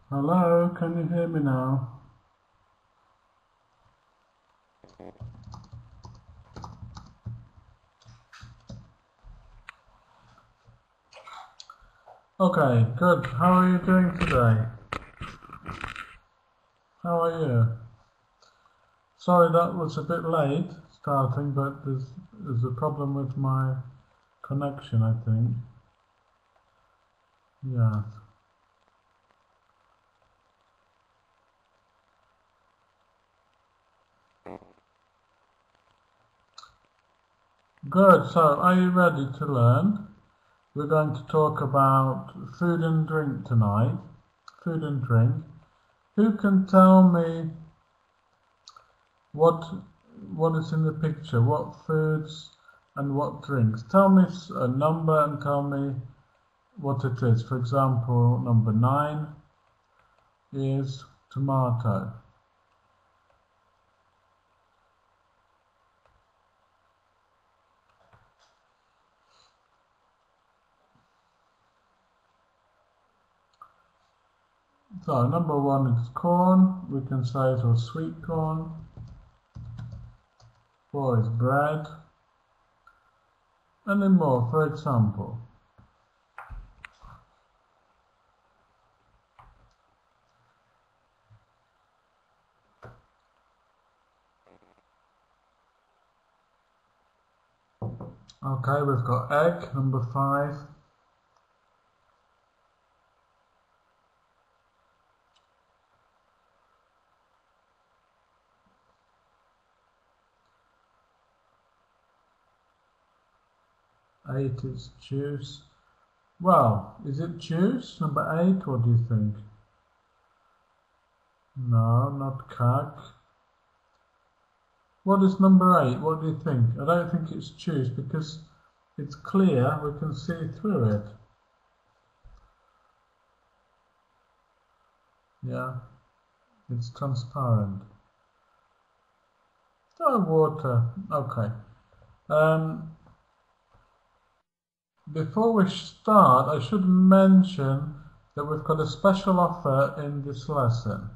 Hello, can you hear me now? Okay, good. How are you doing today? How are you? Sorry that was a bit late starting, but there's a problem with my connection, I think. Yeah. Good. So, are you ready to learn? We're going to talk about food and drink tonight. Food and drink. Who can tell me what is in the picture? What foods and what drinks? Tell me a number and tell me what it is. For example, number 9 is tomato. So number 1 is corn. We can say it was sweet corn. 4 is bread. And then more, for example. Okay, we've got egg, number 5. Eight is juice. Well, is it juice? Number 8, what do you think? No, not cake. What is number 8? What do you think? I don't think it's juice because it's clear, we can see through it. Yeah, it's transparent. Oh, water. Okay. Before we start, I should mention that we've got a special offer in this lesson.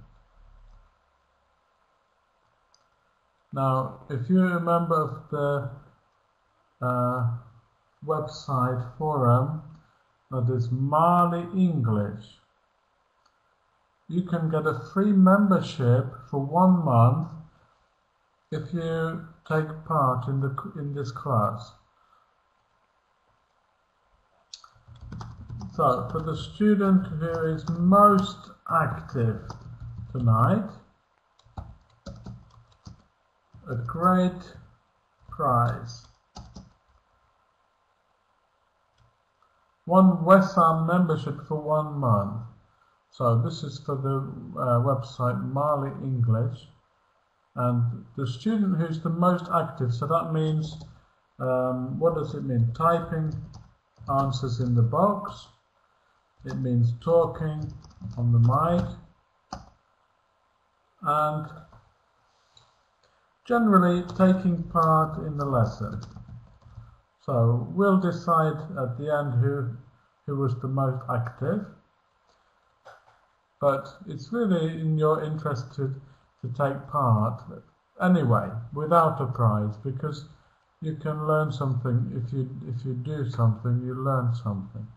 Now, if you're a member of the website forum, that is Mali English, you can get a free membership for 1 month if you take part in this class. So, for the student who is most active tonight, a great prize. 1 WESAM membership for 1 month. So this is for the website Mali English. And the student who's the most active, so that means, what does it mean? Typing answers in the box. It means talking on the mic. And generally taking part in the lesson. So we'll decide at the end who was the most active. But it's really in your interest to take part anyway, without a prize, because you can learn something. If you do something, you learn something.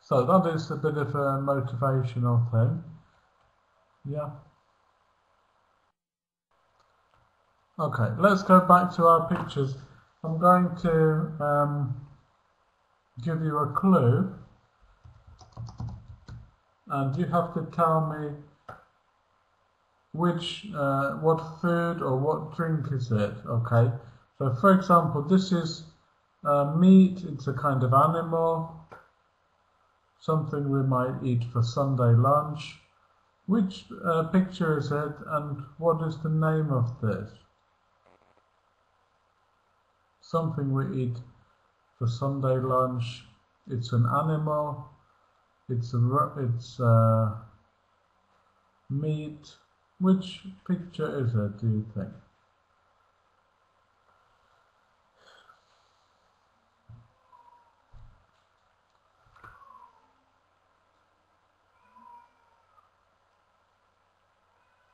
So that is a bit of a motivational thing. Yeah. Okay, let's go back to our pictures. I'm going to give you a clue, and you have to tell me what food or what drink is it, okay? So for example, this is meat, it's a kind of animal, something we might eat for Sunday lunch. Which picture is it, and what is the name of this? Something we eat for Sunday lunch. It's an animal. It's meat. Which picture is it, do you think?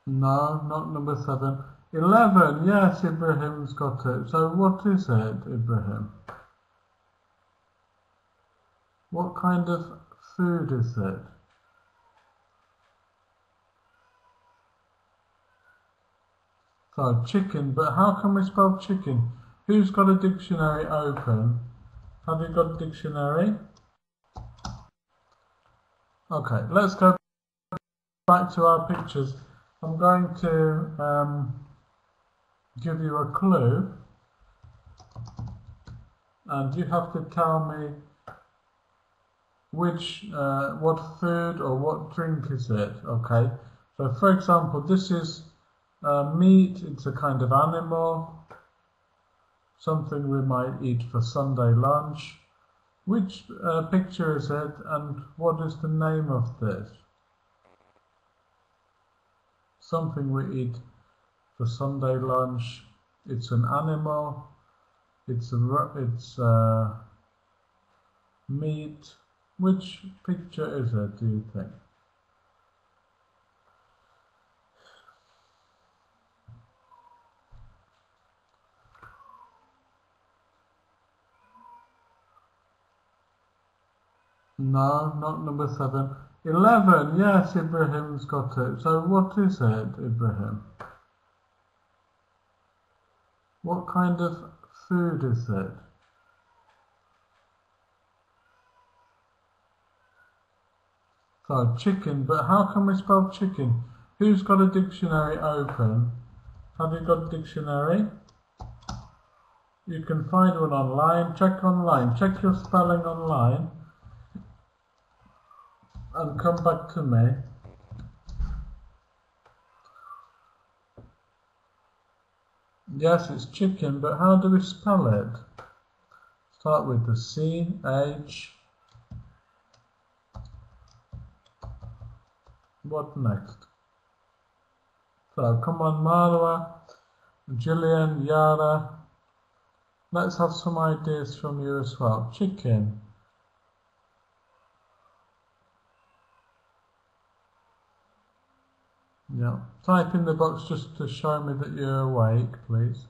No, not number 7. 11. Yes, Ibrahim's got it. So what is it, Ibrahim? What kind of food is it? So chicken, but how can we spell chicken? Who's got a dictionary open? Have you got a dictionary? Okay, let's go back to our pictures. I'm going to give you a clue, and you have to tell me what food or what drink is it, okay? So for example, this is meat, it's a kind of animal, something we might eat for Sunday lunch. Which picture is it, and what is the name of this? Something we eat for Sunday lunch. It's an animal. It's meat. Which picture is it, do you think? No, not number 7. 11. Yes, Ibrahim's got it. So what is it, Ibrahim? What kind of food is it? So chicken, but how can we spell chicken? Who's got a dictionary open? Have you got a dictionary? You can find one online. Check online. Check your spelling online. And come back to me. Yes, it's chicken, but how do we spell it? Start with the C-H. What next? So, come on, Marwa, Gillian, Yara. Let's have some ideas from you as well. Chicken. Yeah. Type in the box just to show me that you're awake, please.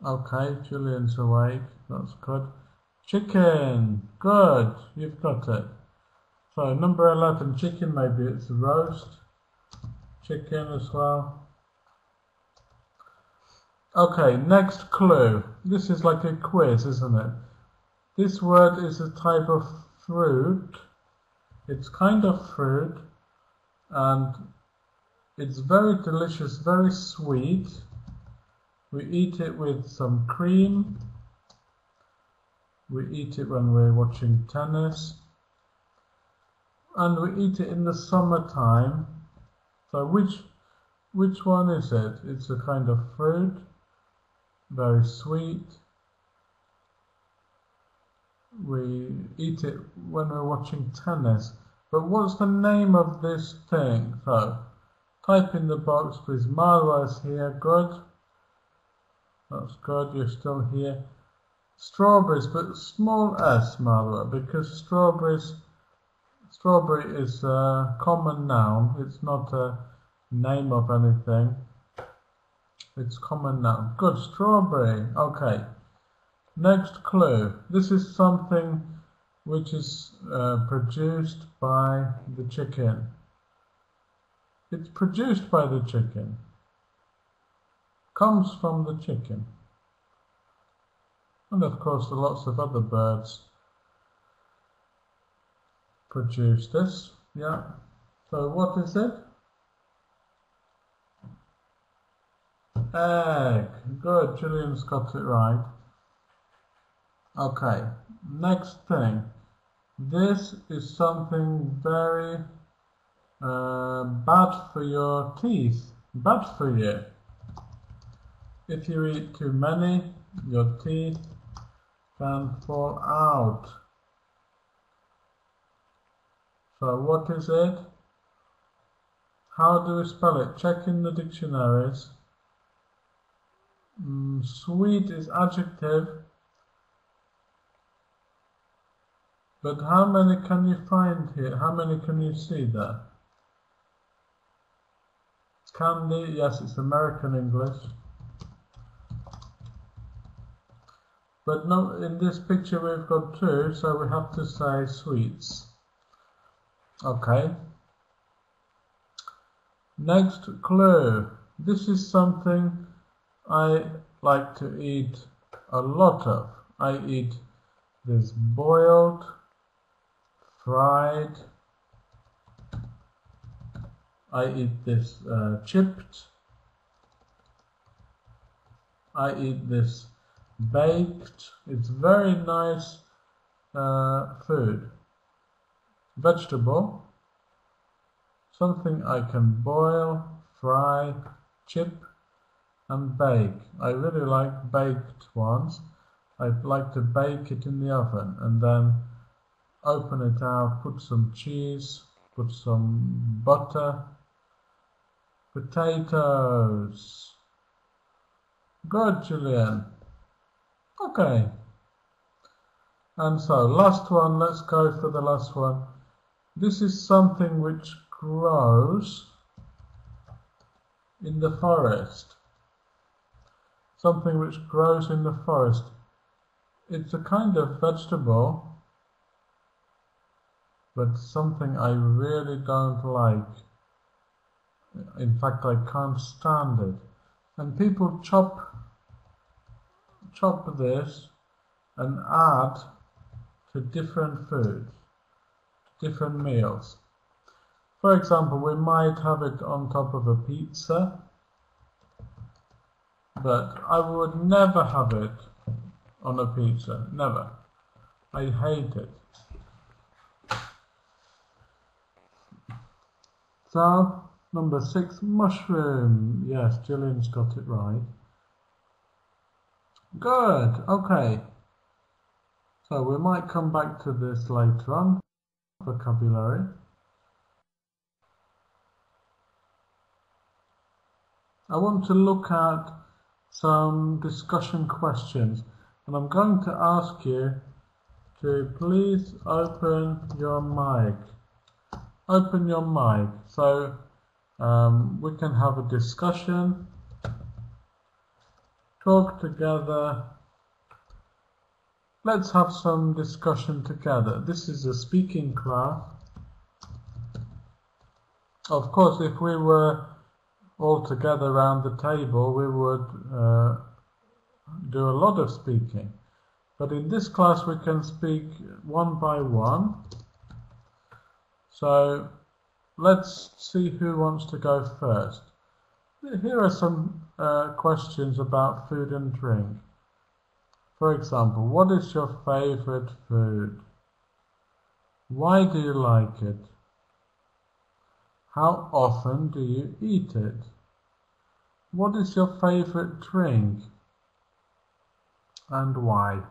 Okay, Julian's awake. That's good. Chicken. Good. You've got it. So number 11, chicken. Maybe it's a roast. Chicken as well. Okay, next clue. This is like a quiz, isn't it? This word is a type of fruit. It's kind of fruit. And it's very delicious, very sweet. We eat it with some cream. We eat it when we're watching tennis. And we eat it in the summertime. So which one is it? It's a kind of fruit, very sweet. We eat it when we're watching tennis. But what's the name of this thing? So, type in the box, please. Marwa's here. Good. That's good. You're still here. Strawberries, but small s, Marwa, because strawberry is a common noun. It's not a name of anything. It's common noun. Good. Strawberry. Okay. Next clue. This is something which is produced by the chicken. It's produced by the chicken. Comes from the chicken. And of course, lots of other birds produce this. Yeah. So what is it? Egg. Good. Julian's got it right. Okay. Next thing. This is something very bad for your teeth. Bad for you. If you eat too many, your teeth can fall out. So what is it? How do we spell it? Check in the dictionaries. Sweet is adjective. But how many can you find here? How many can you see there? candy. Yes, it's American English. But no, in this picture we've got two, so we have to say sweets. Okay. Next clue. This is something I like to eat a lot of. I eat this boiled, fried. I eat this chipped. I eat this baked. It's very nice food. Vegetable. Something I can boil, fry, chip and bake. I really like baked ones. I like to bake it in the oven and then open it out, put some cheese, put some butter, potatoes. Good, Julian. Okay. And so, last one, let's go for the last one. This is something which grows in the forest. Something which grows in the forest. It's a kind of vegetable, but something I really don't like. In fact, I can't stand it. And people chop this and add to different foods, different meals. For example, we might have it on top of a pizza, but I would never have it on a pizza, never. I hate it. So, number 6, mushroom. Yes, Gillian's got it right. Good, okay. So we might come back to this later on, vocabulary. I want to look at some discussion questions, and I'm going to ask you to please open your mic. Open your mic so we can have a discussion, talk together. Let's have some discussion together. This is a speaking class. Of course, if we were all together around the table, we would do a lot of speaking. But in this class, we can speak one by one. So let's see who wants to go first. Here are some questions about food and drink. For example, what is your favorite food? Why do you like it? How often do you eat it? What is your favorite drink? And why?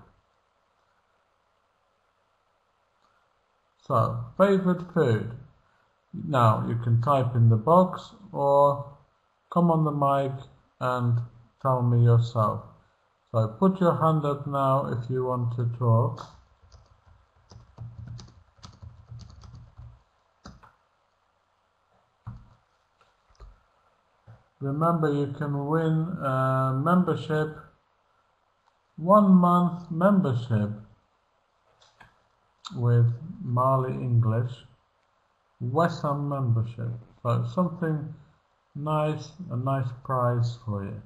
So, favorite food. Now, you can type in the box or come on the mic and tell me yourself. So, put your hand up now if you want to talk. Remember, you can win membership, 1 month membership with Mali English, Wesam membership. So something nice, a nice prize for you.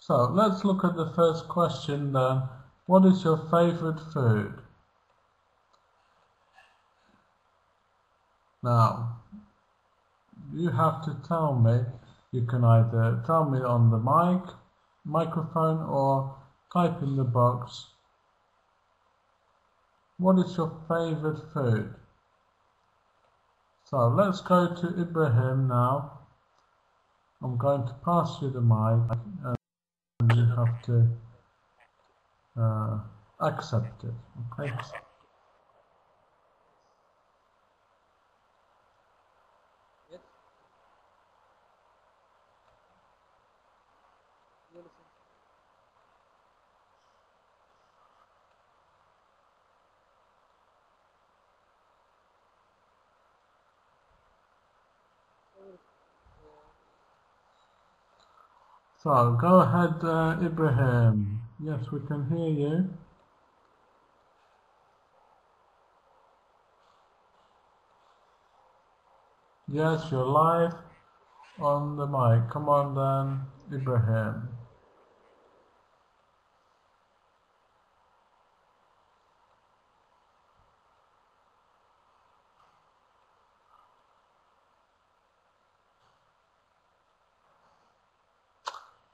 So let's look at the first question then. What is your favorite food? Now, you have to tell me You can either tell me on the microphone or type in the box, what is your favorite food? So let's go to Ibrahim now. I'm going to pass you the mic and you have to accept it. Okay. So go ahead, Ibrahim. Yes, we can hear you. Yes, you're live on the mic. Come on then, Ibrahim.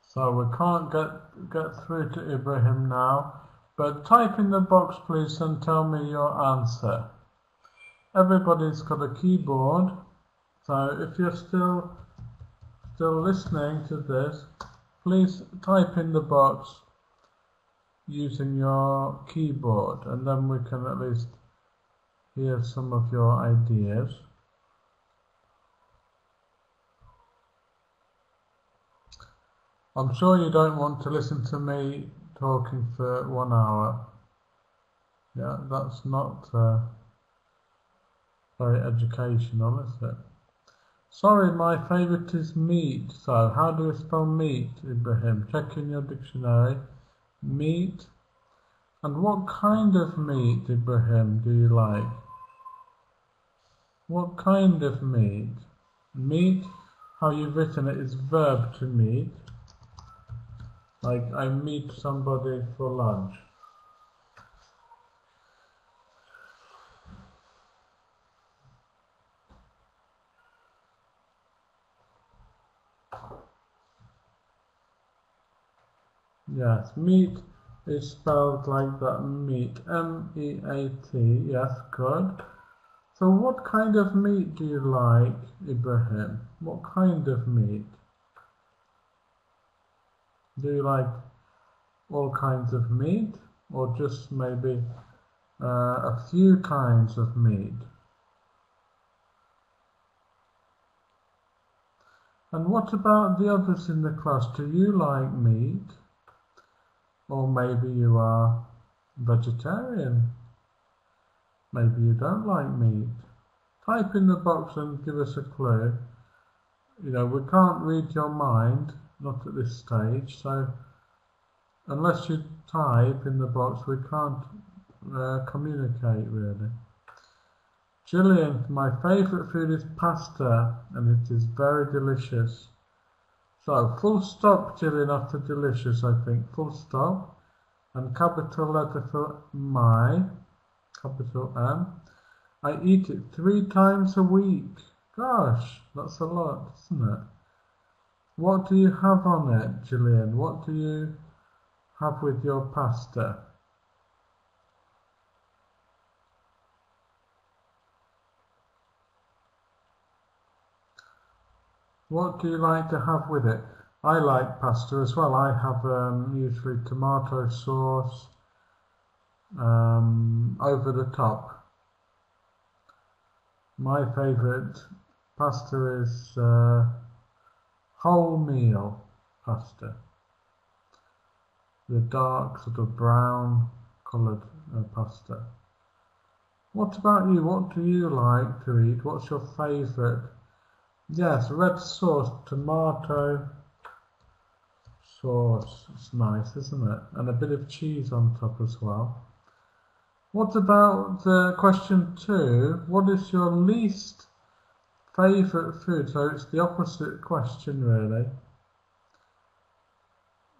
So we can't get through to Ibrahim now, but type in the box please and tell me your answer. Everybody's got a keyboard, so if you're still listening to this, please type in the box using your keyboard, and then we can at least hear some of your ideas. I'm sure you don't want to listen to me talking for 1 hour. Yeah, that's not very educational, is it? Sorry, my favourite is meat. So, how do you spell meat, Ibrahim? Check in your dictionary. Meat. And what kind of meat, Ibrahim, do you like? What kind of meat? Meat, how you've written it, is verb to meet. Like, I meet somebody for lunch. Yes, meat is spelled like that, meat, M-E-A-T, yes, good. So what kind of meat do you like, Ibrahim? What kind of meat? Do you like all kinds of meat, or just maybe a few kinds of meat? And what about the others in the class? Do you like meat? Or maybe you are vegetarian. Maybe you don't like meat. Type in the box and give us a clue. You know, we can't read your mind, not at this stage, so unless you type in the box, we can't communicate really. Gillian, my favourite food is pasta, and it is very delicious. So, full stop, Gillian, after delicious, I think. Full stop. And capital letter for my, capital M. I eat it 3 times a week. Gosh, that's a lot, isn't it? What do you have on it, Gillian? What do you have with your pasta? What do you like to have with it? I like pasta as well. I have usually tomato sauce over the top. My favourite pasta is wholemeal pasta. The dark sort of brown coloured pasta. What about you? What do you like to eat? What's your favourite? Yes, red sauce, tomato sauce. It's nice, isn't it? And a bit of cheese on top as well. What about question 2? What is your least favourite food? So it's the opposite question, really.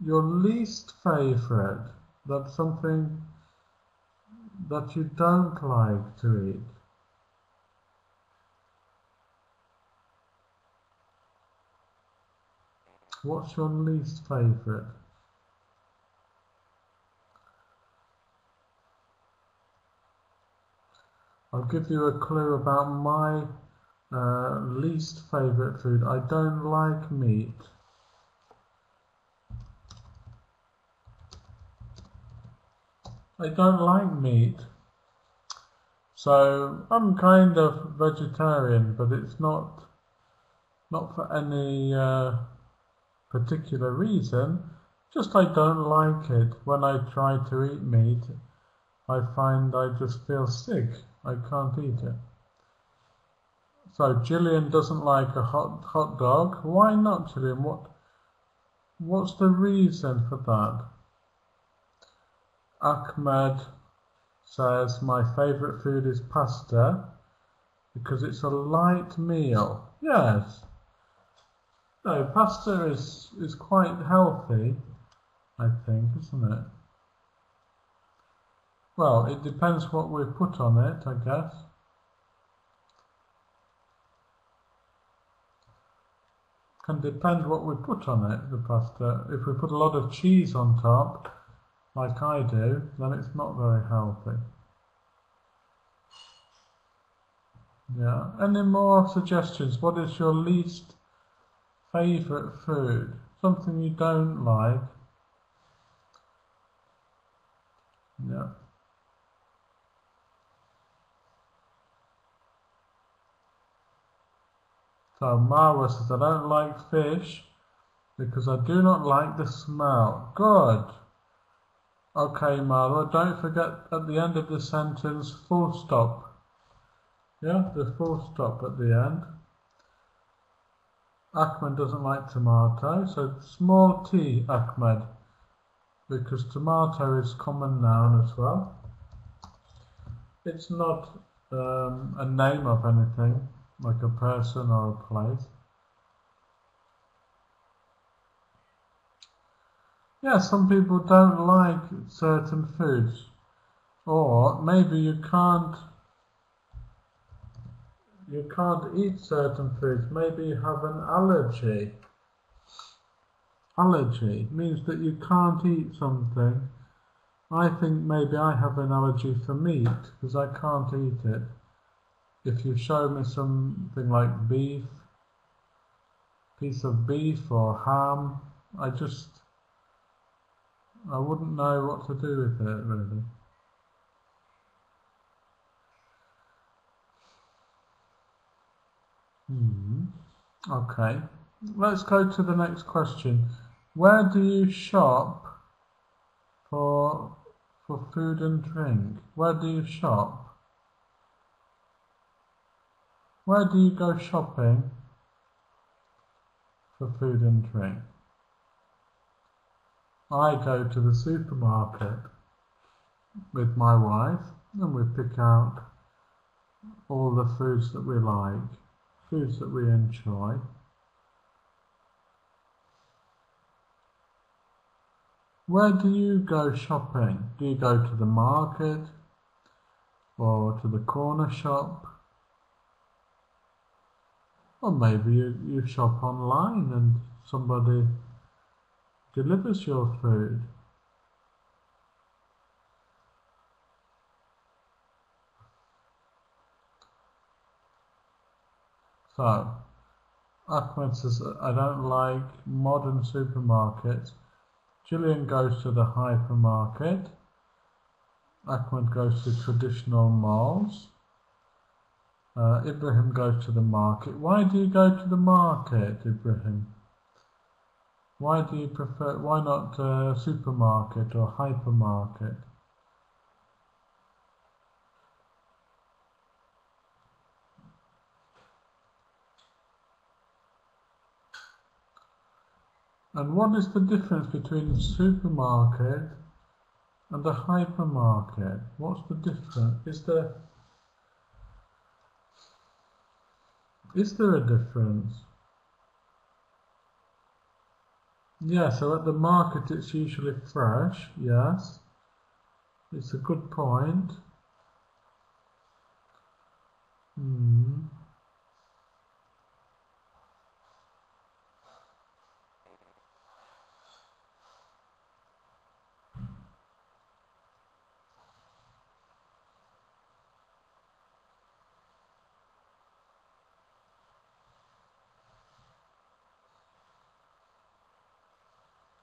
Your least favourite. That's something that you don't like to eat. What's your least favourite? I'll give you a clue about my least favourite food. I don't like meat. I don't like meat. So I'm kind of vegetarian, but it's not for any particular reason. Just I don't like it. When I try to eat meat, I find I just feel sick. I can't eat it. So Gillian doesn't like a hot dog. Why not, Gillian? What's the reason for that? Ahmed says my favourite food is pasta because it's a light meal. Yes. No, pasta is quite healthy, I think, isn't it? Well, it depends what we put on it, I guess. Can depend what we put on it, the pasta. If we put a lot of cheese on top, like I do, then it's not very healthy. Yeah. Any more suggestions? What is your least favourite food? Something you don't like? Yeah. So Marwa says, I don't like fish because I do not like the smell. Good. Okay, Marwa, don't forget at the end of the sentence, full stop. Yeah, the full stop at the end. Ahmed doesn't like tomato, so small t, Ahmed, because tomato is common noun as well. It's not a name of anything, like a person or a place. Yeah, some people don't like certain foods, or maybe you can't eat certain foods. Maybe you have an allergy. Allergy means that you can't eat something. I think maybe I have an allergy for meat because I can't eat it. If you show me something like piece of beef or ham, I wouldn't know what to do with it, really. Okay, let's go to the next question. Where do you shop for food and drink? Where do you shop? Where do you go shopping for food and drink? I go to the supermarket with my wife and we pick out all the foods that we like, foods that we enjoy. Where do you go shopping? Do you go to the market or to the corner shop? Or maybe you shop online and somebody delivers your food. So, Ahmed says, I don't like modern supermarkets. Gillian goes to the hypermarket. Ahmed goes to traditional malls. Ibrahim goes to the market. Why do you go to the market, Ibrahim? Why not supermarket or hypermarket? And what is the difference between the supermarket and the hypermarket? What's the difference? Is there a difference? Yeah, so at the market it's usually fresh, yes. It's a good point.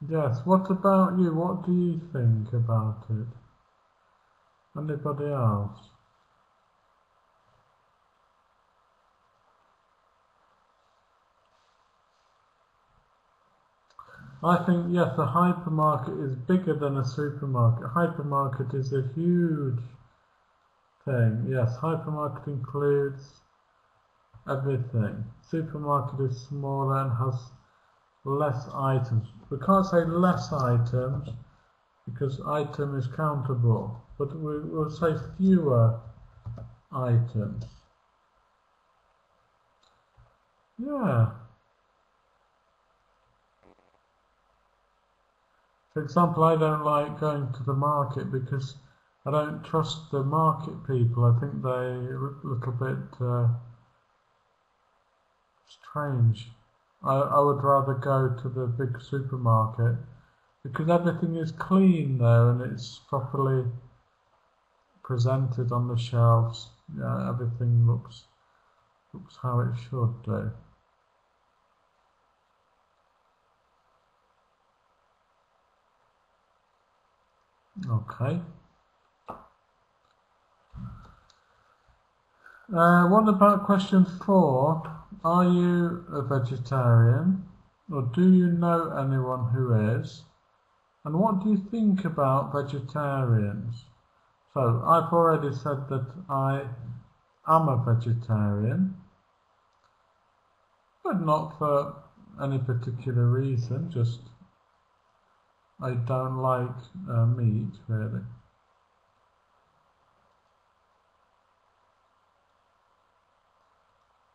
Yes, what about you? What do you think about it? Anybody else? I think, yes, a hypermarket is bigger than a supermarket. A hypermarket is a huge thing. Yes, hypermarket includes everything. Supermarket is smaller and has less items. We can't say less items because item is countable, but we'll say fewer items. Yeah. For example, I don't like going to the market because I don't trust the market people. I think they're a little bit strange. I would rather go to the big supermarket because everything is clean there and it's properly presented on the shelves. Yeah, everything looks how it should do. Okay. What about question 4? Are you a vegetarian, or do you know anyone who is? And what do you think about vegetarians? So, I've already said that I am a vegetarian, but not for any particular reason, just I don't like meat, really.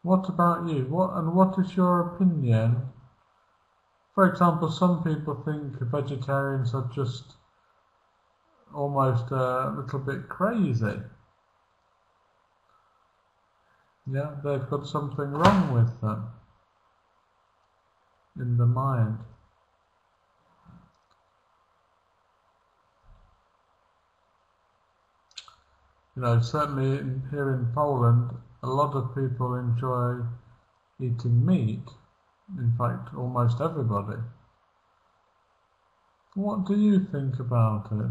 What about you? What is your opinion? For example, some people think vegetarians are just almost a little bit crazy. Yeah, they've got something wrong with them in the mind. You know, certainly here in Poland, a lot of people enjoy eating meat. In fact, almost everybody. What do you think about it?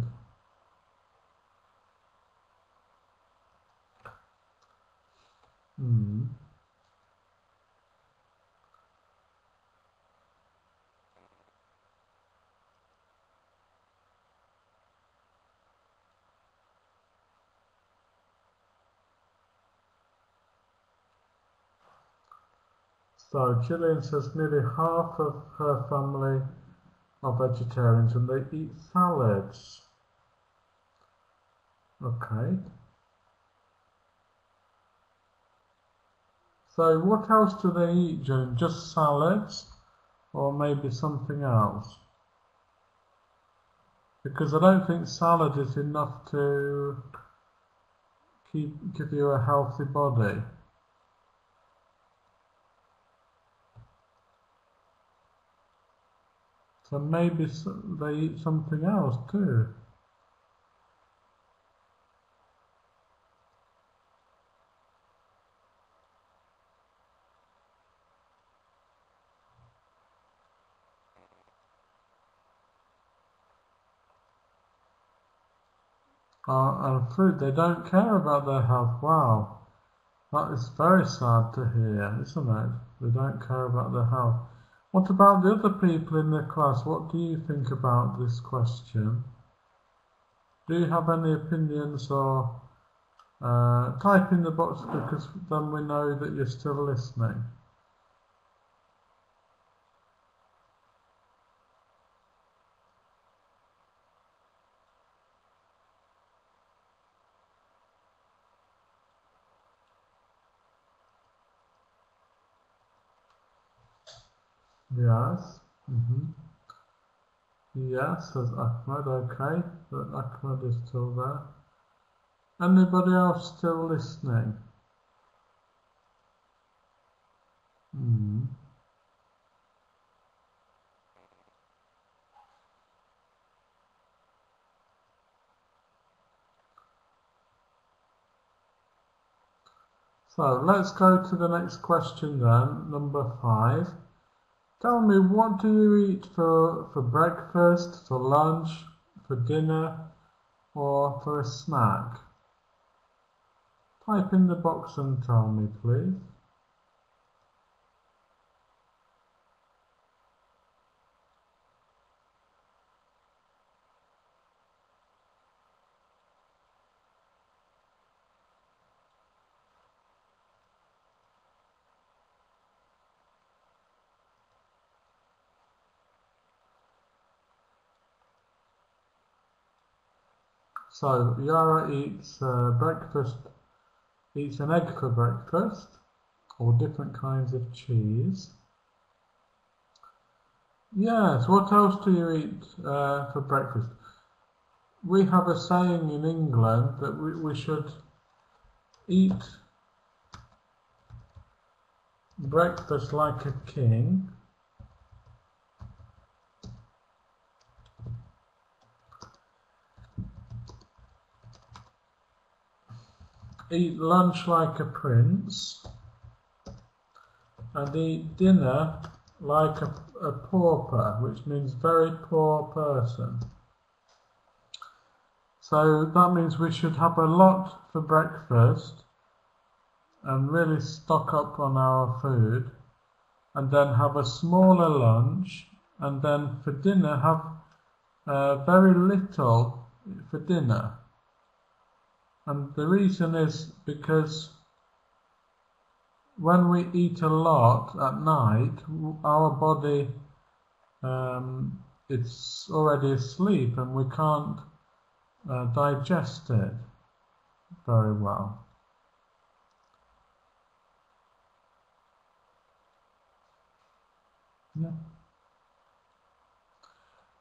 So Gillian says nearly half of her family are vegetarians and they eat salads. Okay. So what else do they eat, Gillian? Just salads or maybe something else? Because I don't think salad is enough to give you a healthy body. So maybe they eat something else too. And fruit, they don't care about their health. Wow, that is very sad to hear, isn't it? They don't care about their health. What about the other people in the class? What do you think about this question? Do you have any opinions or type in the box because then we know that you're still listening. Yes. Yes, says Ahmed. Okay, but Ahmed is still there. Anybody else still listening? So let's go to the next question then, number 5. Tell me, what do you eat for breakfast, for lunch, for dinner, or for a snack? Type in the box and tell me, please. So Yara eats eats an egg for breakfast, or different kinds of cheese. Yes, what else do you eat for breakfast? We have a saying in England that we should eat breakfast like a king, eat lunch like a prince, and eat dinner like a pauper, which means very poor person. So that means we should have a lot for breakfast and really stock up on our food, and then have a smaller lunch, and then for dinner have very little for dinner. And the reason is because when we eat a lot at night, our body it's already asleep and we can't digest it very well.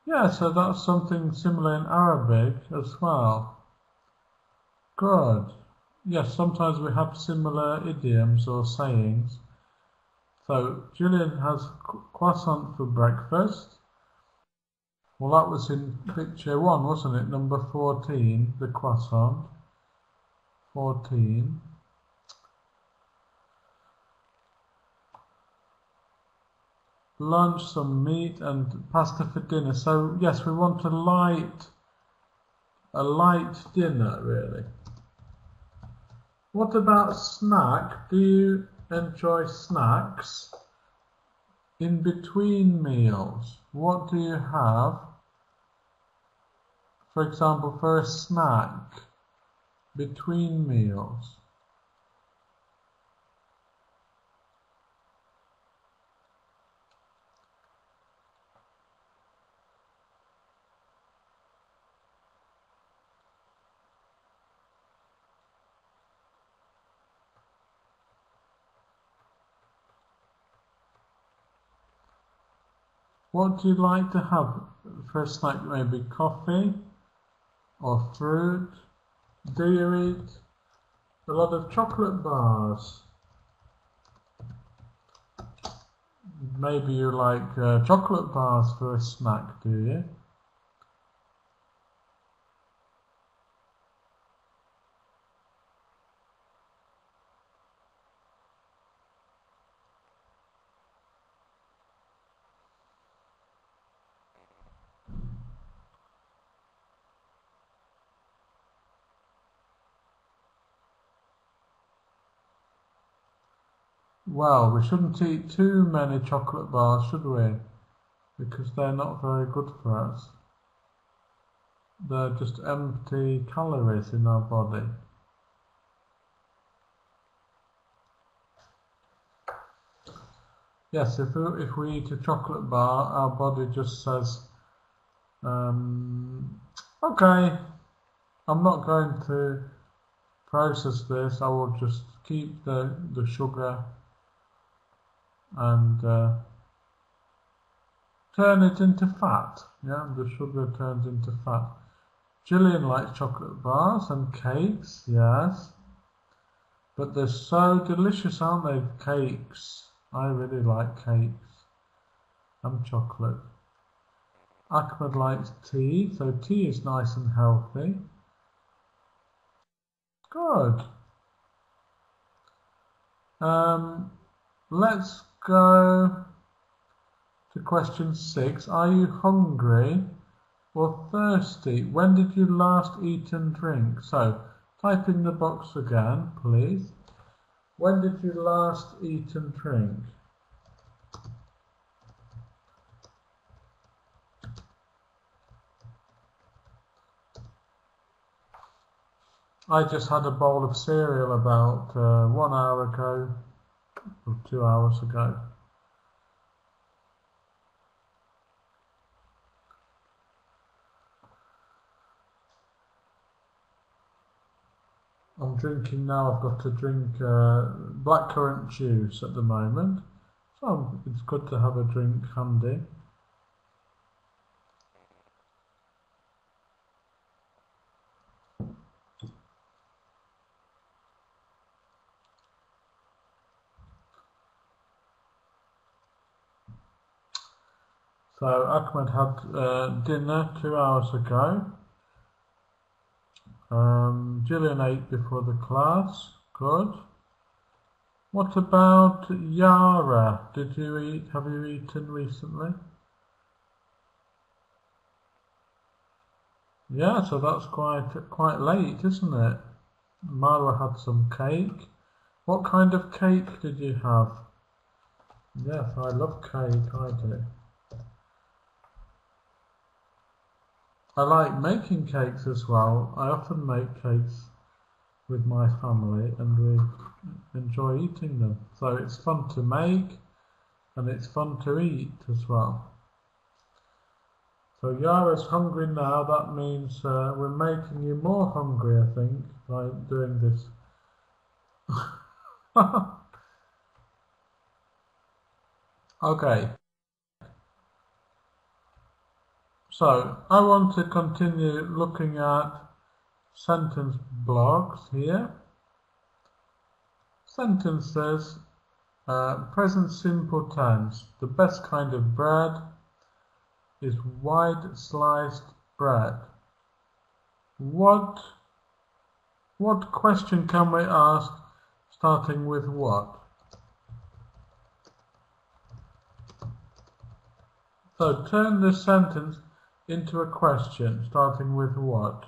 Yeah, so that's something similar in Arabic as well. Good. Yes, sometimes we have similar idioms or sayings. So Julian has croissant for breakfast. Well, that was in picture 1, wasn't it? Number 14, the croissant. 14. Lunch, some meat and pasta for dinner. So yes, we want a light dinner, really. What about snack? Do you enjoy snacks in between meals? What do you have, for example, for a snack between meals? What do you like to have for a snack? Maybe coffee or fruit? Do you eat a lot of chocolate bars? Maybe you like chocolate bars for a snack, do you? Well, we shouldn't eat too many chocolate bars, should we? Because they're not very good for us. They're just empty calories in our body. Yes, if we eat a chocolate bar, our body just says, okay, I'm not going to process this, I will just keep the sugar and turn it into fat. Yeah, the sugar turns into fat. Gillian likes chocolate bars and cakes, yes. But they're so delicious, aren't they, cakes? I really like cakes and chocolate. Ahmed likes tea, so tea is nice and healthy. Good. Let's go to question 6. Are you hungry or thirsty? When did you last eat and drink? So type in the box again, please. When did you last eat and drink? I just had a bowl of cereal about 1 hour ago, or 2 hours ago. I'm drinking now. I've got to drink blackcurrant juice at the moment, so it's good to have a drink handy. So Ahmed had dinner 2 hours ago. Gillian ate before the class. Good. What about Yara? Did you eat? Have you eaten recently? Yeah, so that's quite late, isn't it? Marwa had some cake. What kind of cake did you have? Yes, I love cake, I do. I like making cakes as well. I often make cakes with my family and we enjoy eating them. So it's fun to make and it's fun to eat as well. So Yara's hungry now. That means we're making you more hungry, I think, by doing this. Okay. So I want to continue looking at sentence blocks here. Sentences, present simple tense. The best kind of bread is wide sliced bread. What question can we ask starting with what? So turn this sentence into a question starting with what?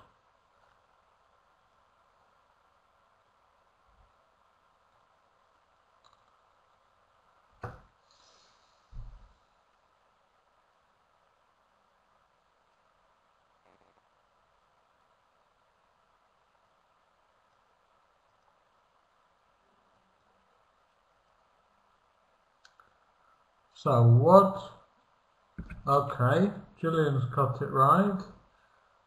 So what? Okay, Gillian's got it right,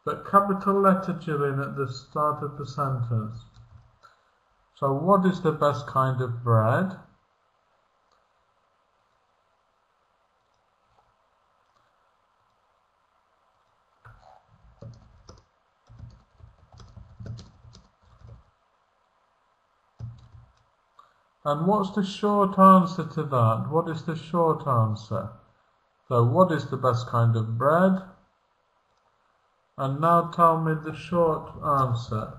but capital letter Gillian at the start of the sentence. So what is the best kind of bread? And what's the short answer to that? What is the short answer? So what is the best kind of bread? And now tell me the short answer.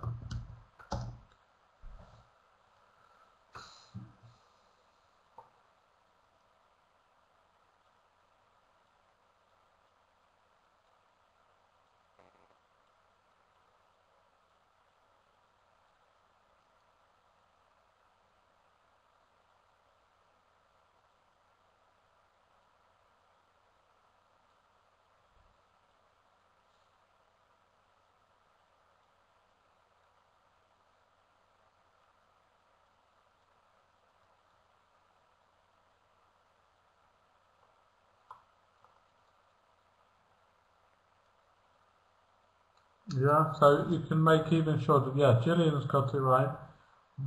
Yeah, so you can make even shorter. Yeah, Gillian's got it right.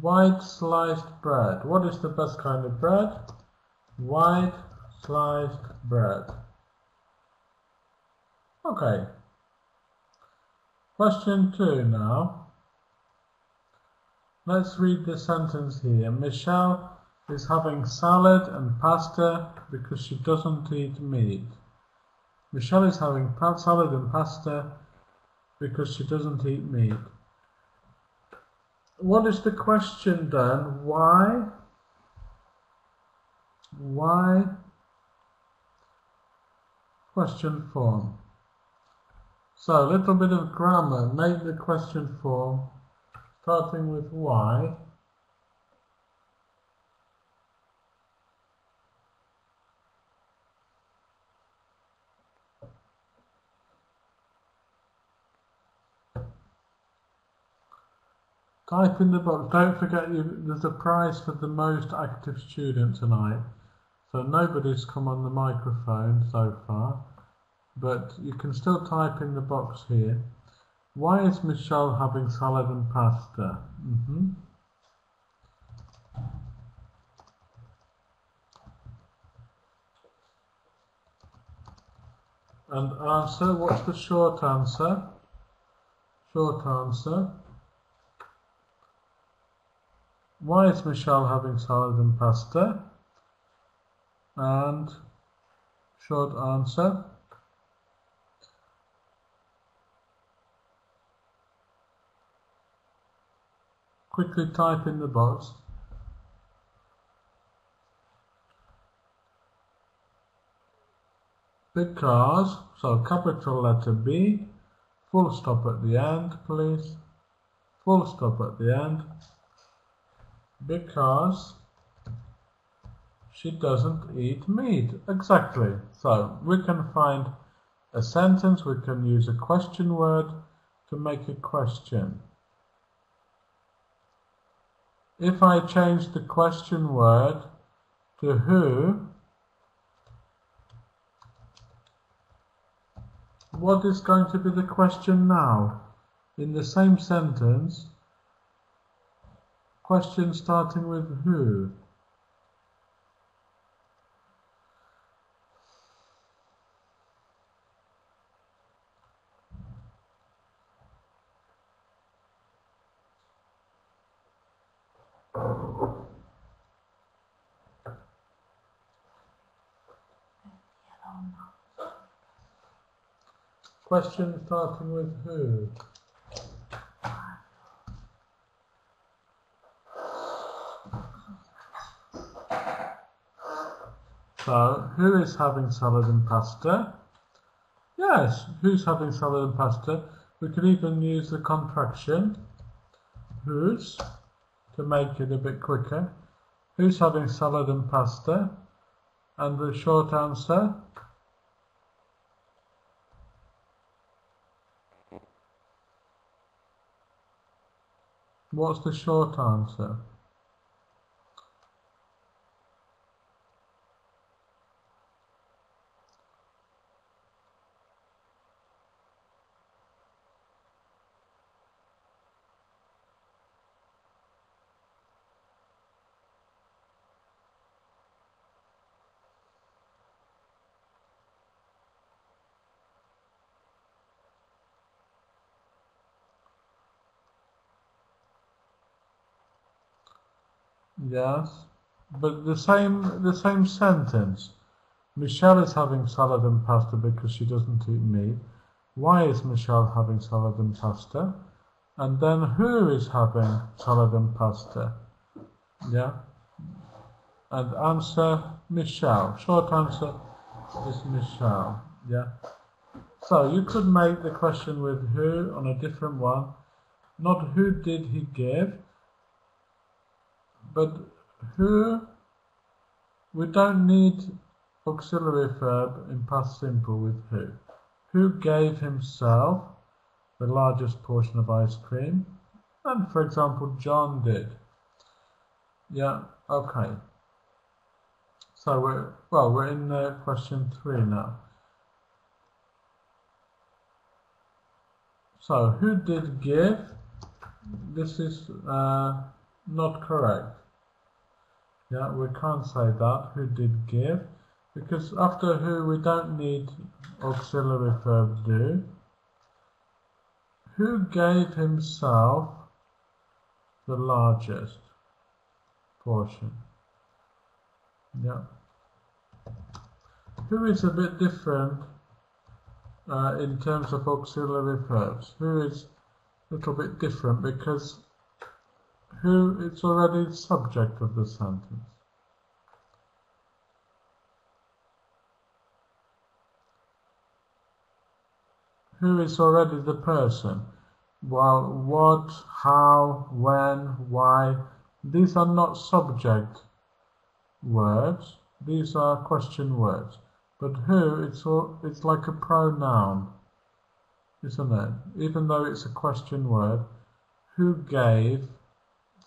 Wide sliced bread. What is the best kind of bread? Wide sliced bread. Okay. Question 2 now. Let's read the sentence here. Michelle is having salad and pasta because she doesn't eat meat. Michelle is having salad and pasta because she doesn't eat meat. What is the question then? Why question form. So a little bit of grammar. Make the question form starting with why. Type in the box. Don't forget there's a prize for the most active student tonight. So nobody's come on the microphone so far, but you can still type in the box here. Why is Michelle having salad and pasta? And answer, what's the short answer? Short answer. Why is Michelle having salad and pasta? And short answer. Quickly type in the box. Because, so capital letter B, full stop at the end, please. Full stop at the end. Because she doesn't eat meat. Exactly. So we can find a sentence, we can use a question word to make a question. If I change the question word to who, what is going to be the question now? In the same sentence, question starting with who. Question starting with who. So, who is having salad and pasta? Yes, who's having salad and pasta? We could even use the contraction, whose, to make it a bit quicker. Who's having salad and pasta? And the short answer? What's the short answer? Yes, but the same sentence. Michelle is having salad and pasta because she doesn't eat meat. Why is Michelle having salad and pasta? And then who is having salad and pasta? Yeah. And answer Michelle. Short answer is Michelle. Yeah. So you could make the question with who on a different one. Not who did he give, but who. We don't need auxiliary verb in past simple with who. Who gave himself the largest portion of ice cream? And for example, John did. Yeah, okay. So we're in question 3 now. So who did give? This is not correct. Yeah, we can't say that. Who did give? Because after who we don't need auxiliary verb do. Who gave himself the largest portion? Yeah. Who is a bit different in terms of auxiliary verbs. Who is a little bit different because who, it's already the subject of the sentence. who is already the person. While what, how, when, why, these are not subject words, these are question words. But who, it's like a pronoun, isn't it? Even though it's a question word. Who gave,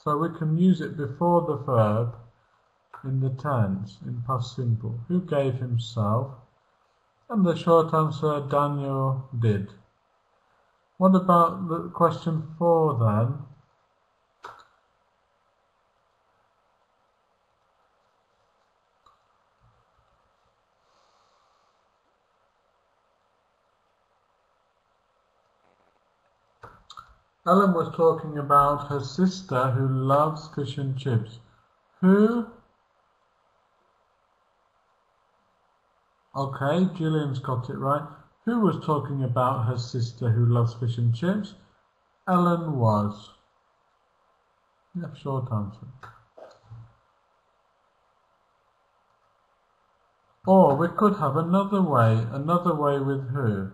so we can use it before the verb in the tense, in past simple. Who gave himself? And the short answer, Daniel did. What about the question 4 then? Ellen was talking about her sister who loves fish and chips. Who? Okay, Gillian's got it right. Who was talking about her sister who loves fish and chips? Ellen was. Yeah, short answer. Or we could have another way with who.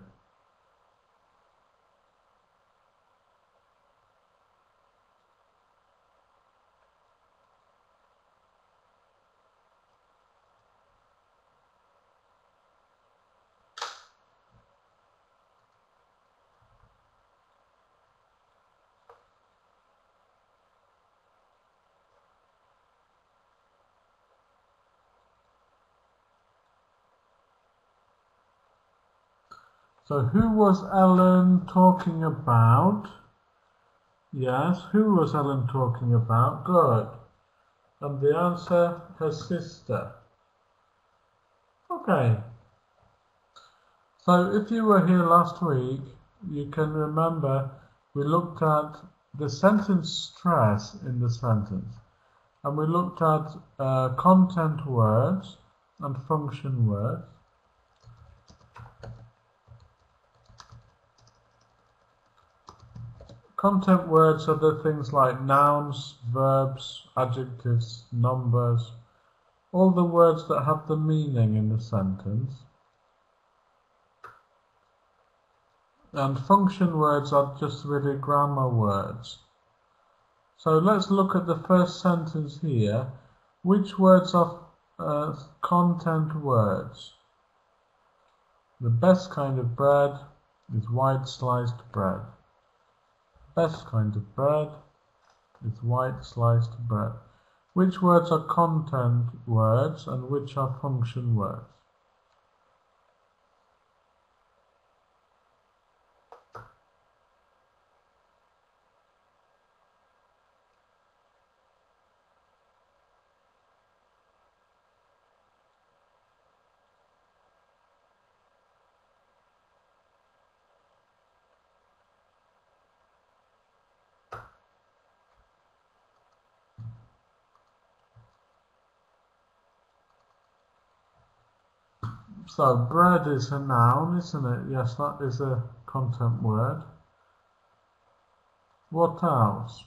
So who was Ellen talking about? Yes, who was Ellen talking about? Good. And the answer, her sister. Okay. So if you were here last week, you can remember we looked at the sentence stress in the sentence. And we looked at content words and function words. Content words are the things like nouns, verbs, adjectives, numbers, all the words that have the meaning in the sentence. And function words are just really grammar words. So let's look at the first sentence here. Which words are content words? The best kind of bread is white sliced bread. Best kind of bread is white sliced bread. Which words are content words and which are function words? So bread is a noun, isn't it? Yes, that is a content word. What else?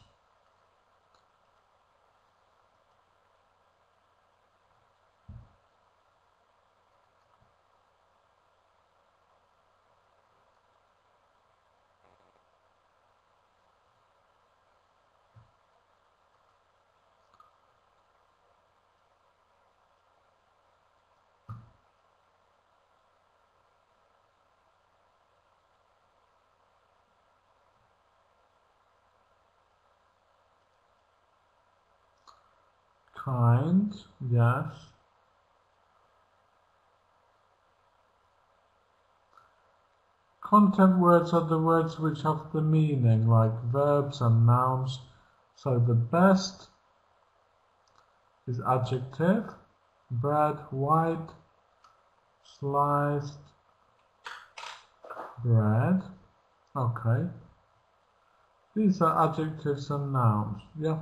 Kind, yes. Content words are the words which have the meaning, like verbs and nouns. So the best is adjective. Bread, white, sliced bread. Okay. These are adjectives and nouns. Yeah.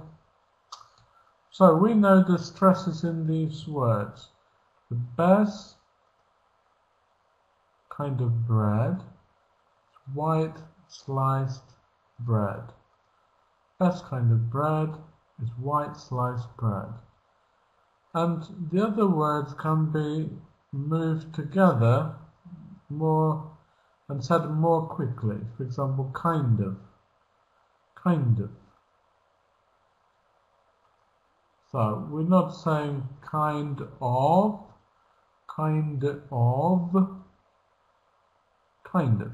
So we know the stresses in these words. The best kind of bread, white sliced bread. Best kind of bread is white sliced bread. And the other words can be moved together more and said more quickly. For example, kind of, kind of. So we're not saying kind of, kind of, kind of.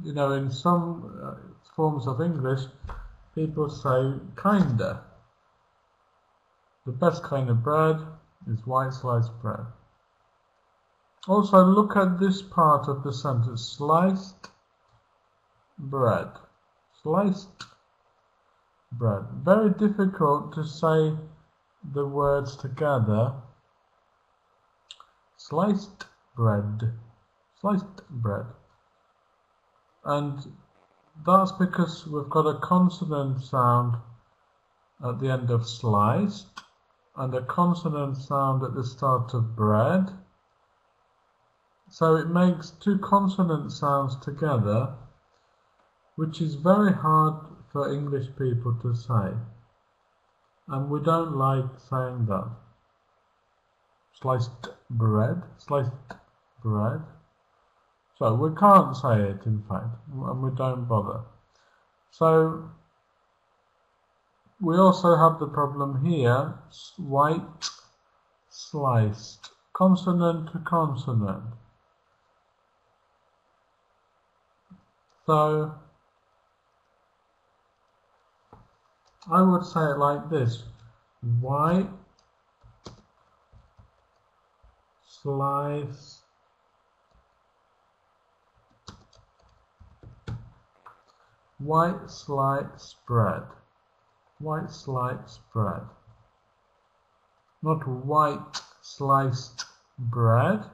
You know, in some forms of English, people say kinda. The best kind of bread is white sliced bread. Also, look at this part of the sentence, sliced bread. Sliced bread. Very difficult to say the words together. Sliced bread. Sliced bread. And that's because we've got a consonant sound at the end of sliced and a consonant sound at the start of bread. So it makes two consonant sounds together, which is very hard for English people to say. And we don't like saying that. Sliced bread, sliced bread. So we can't say it, in fact, and we don't bother. So we also have the problem here, white, sliced, consonant to consonant. So I would say it like this, white, slice, white sliced bread, white sliced bread, not white sliced bread,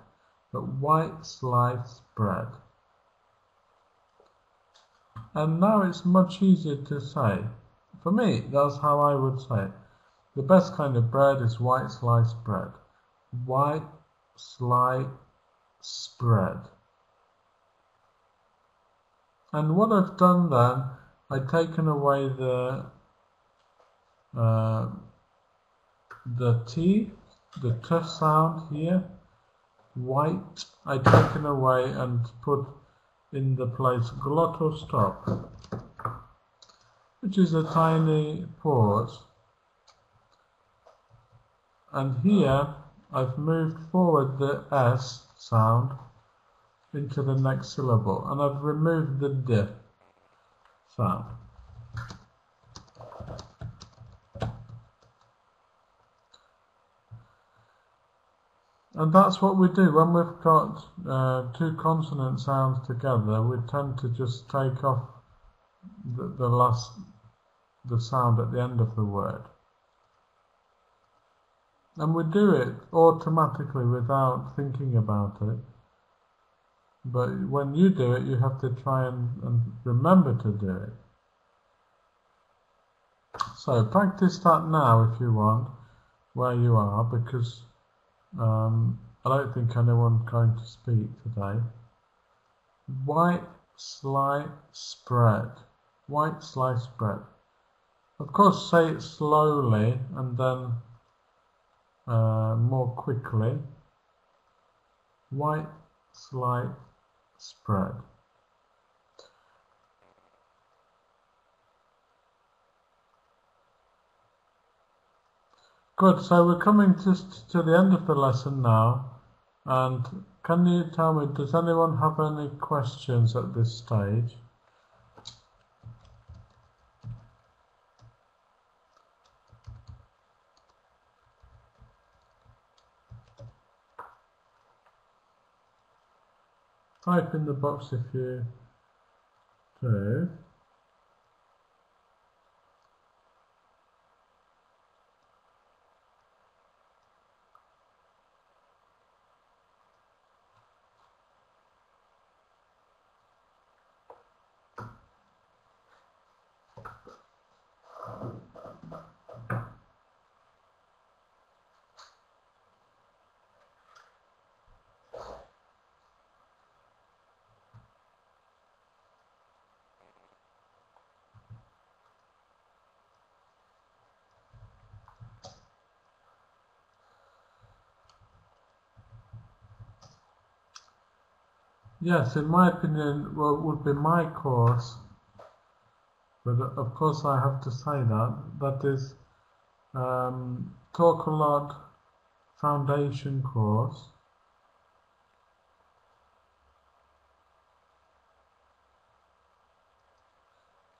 but white sliced bread. And now it's much easier to say. For me, that's how I would say it. The best kind of bread is white sliced bread. White sliced bread. And what I've done then, I've taken away the T, the T sound here. White, I've taken away and put in the place glottostop, which is a tiny pause. And here I've moved forward the S sound into the next syllable, and I've removed the D sound. And that's what we do when we've got two consonant sounds together. We tend to just take off the sound at the end of the word. And we do it automatically without thinking about it. But when you do it, you have to try and remember to do it. So practice that now if you want, where you are, because I don't think anyone's going to speak today. White sliced bread. White sliced bread. Of course, say it slowly and then more quickly. White sliced bread. Good, so we're coming just to the end of the lesson now, and can you tell me, does anyone have any questions at this stage? Type in the box if you do. Yes, in my opinion, well, would be my course, but of course I have to say that. That is Talk a Lot Foundation course.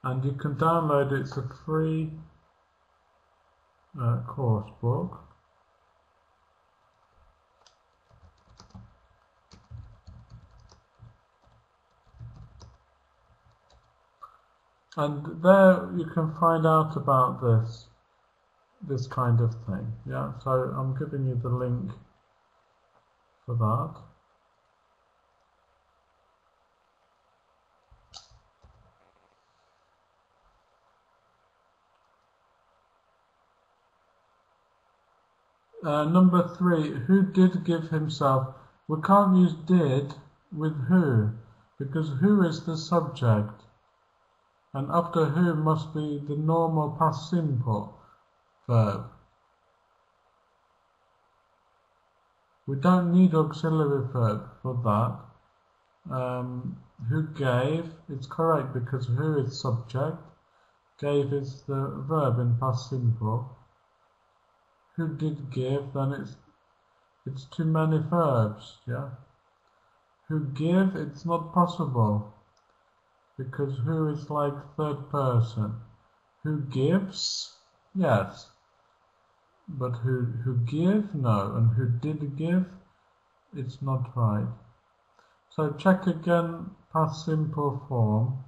And you can download it. It's a free course book. And there you can find out about this kind of thing. Yeah, so I'm giving you the link for that. Number 3, who did give himself? We can't use did with who, because who is the subject, and after who must be the normal past simple verb. We don't need auxiliary verb for that. Who gave? It's correct because who is subject, gave is the verb in past simple. Who did give? Then it's too many verbs. Yeah. Who give? It's not possible because who is like third person. Who gives? Yes. But who give? No. And who did give? It's not right. So check again past simple form,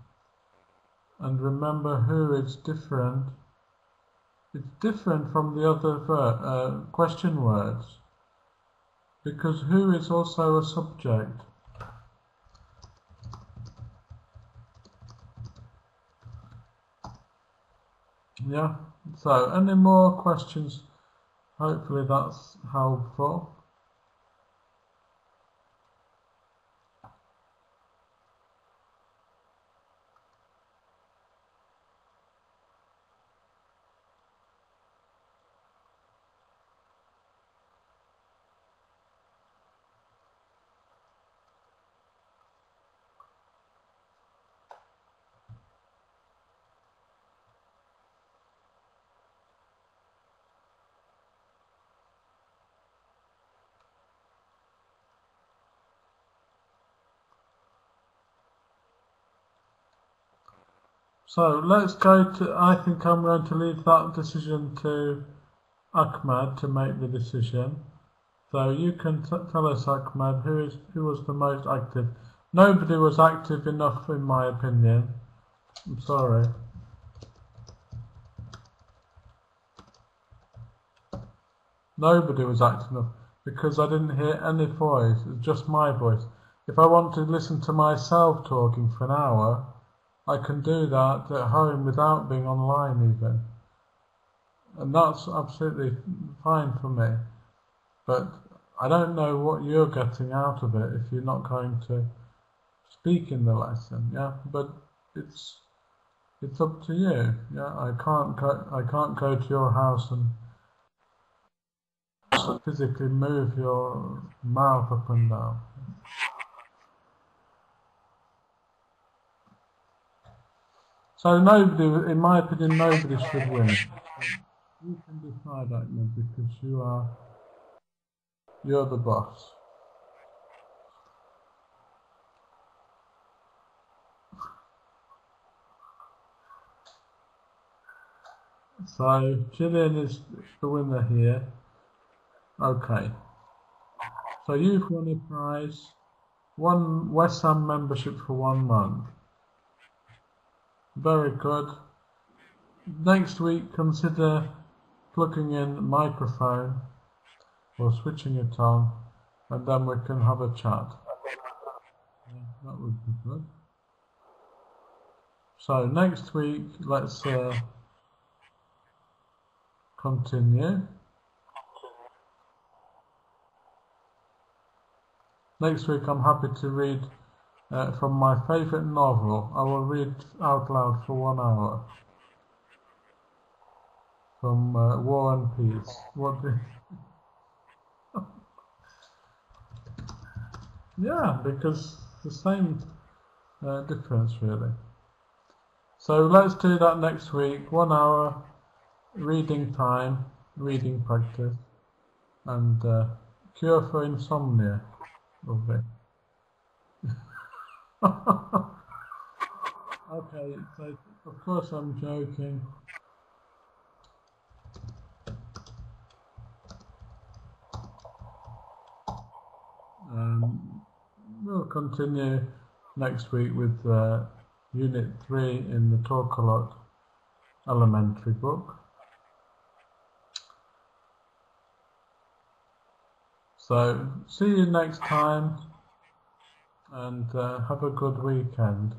and remember who is different. It's different from the other question words, because who is also a subject. Yeah, so any more questions? Hopefully that's helpful. So let's go to, I think I'm going to leave that decision to Ahmed to make the decision. So you can tell us, Ahmed, who was the most active. Nobody was active enough in my opinion. I'm sorry. Nobody was active enough because I didn't hear any voice. It's just my voice. If I want to listen to myself talking for an hour, I can do that at home without being online even. And that's absolutely fine for me. But I don't know what you're getting out of it if you're not going to speak in the lesson, yeah? But it's up to you. Yeah, I can't go to your house and physically move your mouth up and down. So nobody, in my opinion, nobody should win. You can decide, Ahmed, because you're the boss. So Gillian is the winner here. Okay. So you've won a prize, 1 West Ham membership for 1 month. Very good. Next week, consider plugging in the microphone or switching it on, and then we can have a chat. Yeah, that would be good. So next week, let's continue. Next week, I'm happy to read from my favourite novel. I will read out loud for 1 hour. From War and Peace. What do yeah, because the same difference really. So let's do that next week. 1 hour reading time, reading practice, and cure for insomnia. Lovely. Okay, so of course I'm joking. We'll continue next week with Unit 3 in the Talk A Lot elementary book. So see you next time, and have a good weekend.